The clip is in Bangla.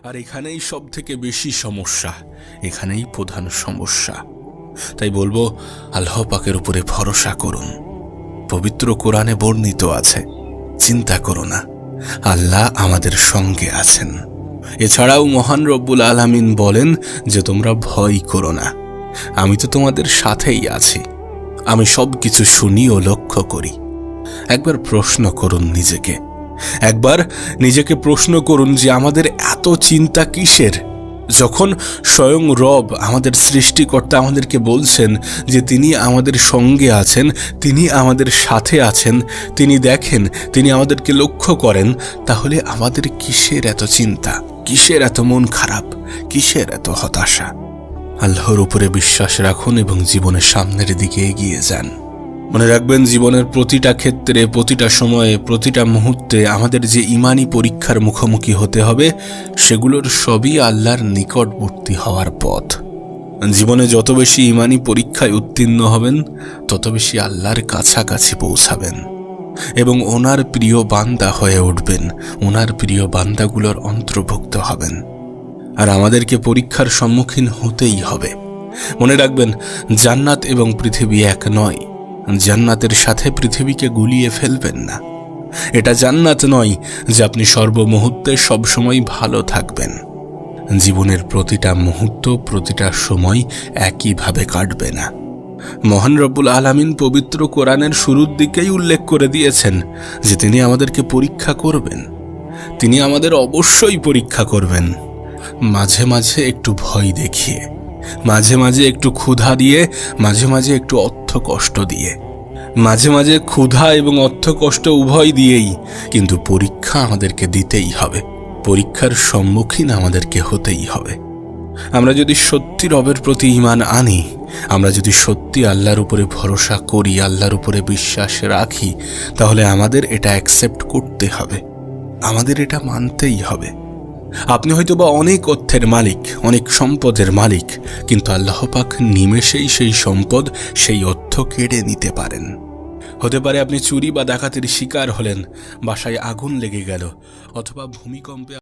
আর এখানেই সব থেকে বেশি সমস্যা, এখানেই প্রধান সমস্যা। তাই বলবো, আল্লাহ পাকের উপরে ভরসা করুন। পবিত্র কোরআনে বর্ণিত আছে, চিন্তা করো না, আল্লাহ আমাদের সঙ্গে আছেন। এছাড়াও মহান রব্বুল আলামিন বলেন যে তোমরা ভয় করো না, আমি তো তোমাদের সাথেই আছি, আমি সব কিছু শুনি ও লক্ষ্য করি। একবার প্রশ্ন করুন নিজেকে, একবার নিজেকে প্রশ্ন করুন যে আমাদের এত চিন্তা কিসের, যখন স্বয়ং রব আমাদের সৃষ্টিকর্তা আমাদেরকে বলছেন যে তিনি আমাদের সঙ্গে আছেন, তিনি আমাদের সাথে আছেন, তিনি দেখেন, তিনি আমাদেরকে লক্ষ্য করেন, তাহলে আমাদের কিসের এত চিন্তা, কিসের এত মন খারাপ, কিসের এত হতাশা? আল্লাহর উপরে বিশ্বাস রাখুন এবং জীবনের সামনের দিকে এগিয়ে যান। মনে রাখবেন, জীবনের প্রতিটা ক্ষেত্রে, প্রতিটা সময়ে, প্রতিটা মুহূর্তে আমাদের যে ইমানি পরীক্ষার মুখোমুখি হতে হবে, সেগুলোর সবই আল্লাহর নিকটবর্তী হওয়ার পথ। জীবনে যত বেশি ইমানি পরীক্ষায় উত্তীর্ণ হবেন, তত বেশি আল্লাহর কাছাকাছি পৌঁছাবেন এবং ওনার প্রিয় বান্দা হয়ে উঠবেন, ওনার প্রিয় বান্দাগুলোর অন্তর্ভুক্ত হবেন। আর আমাদেরকে পরীক্ষার সম্মুখীন হতেই হবে। মনে রাখবেন, জান্নাত এবং পৃথিবী এক নয়। জান্নাতের সাথে পৃথিবীকে গুলিয়ে ফেলবেন না। এটা জান্নাত নয় যে আপনি সর্বমুহূর্তে সবসময় ভালো থাকবেন। জীবনের প্রতিটা মুহূর্ত, প্রতিটা সময় একইভাবে কাটবে না। মহান রব্বুল আলামিন পবিত্র কোরআনের শুরুর দিকেই উল্লেখ করে দিয়েছেন যে তিনি আমাদেরকে পরীক্ষা করবেন, তিনি আমাদের অবশ্যই পরীক্ষা করবেন। মাঝে মাঝে একটু ভয় দেখিয়ে, মাঝে মাঝে একটু ক্ষুধা দিয়ে, মাঝে মাঝে একটু অর্থ কষ্ট দিয়ে, মাঝে মাঝে ক্ষুধা এবং অর্থ কষ্ট উভয় দিয়েই, কিন্তু পরীক্ষা আমাদেরকে দিতেই হবে, পরীক্ষার সম্মুখীন আমাদেরকে হতেই হবে। আমরা যদি সত্যি রবের প্রতি ঈমান আনি, আমরা যদি সত্যি আল্লাহর উপরে ভরসা করি, আল্লাহর উপরে বিশ্বাস রাখি, তাহলে আমাদের এটা অ্যাকসেপ্ট করতে হবে, আমাদের এটা মানতেই হবে। আপনি হয়তোবা অনেক অর্থের মালিক, অনেক সম্পদের মালিক, কিন্তু আল্লাহ পাক নিমেষেই সেই সম্পদ, সেই অর্থ কেড়ে নিতে পারেন। হতে পারে আপনি চুরি বা ডাকাতির শিকার হলেন, বাসায় আগুন লেগে গেল, অথবা ভূমিকম্পে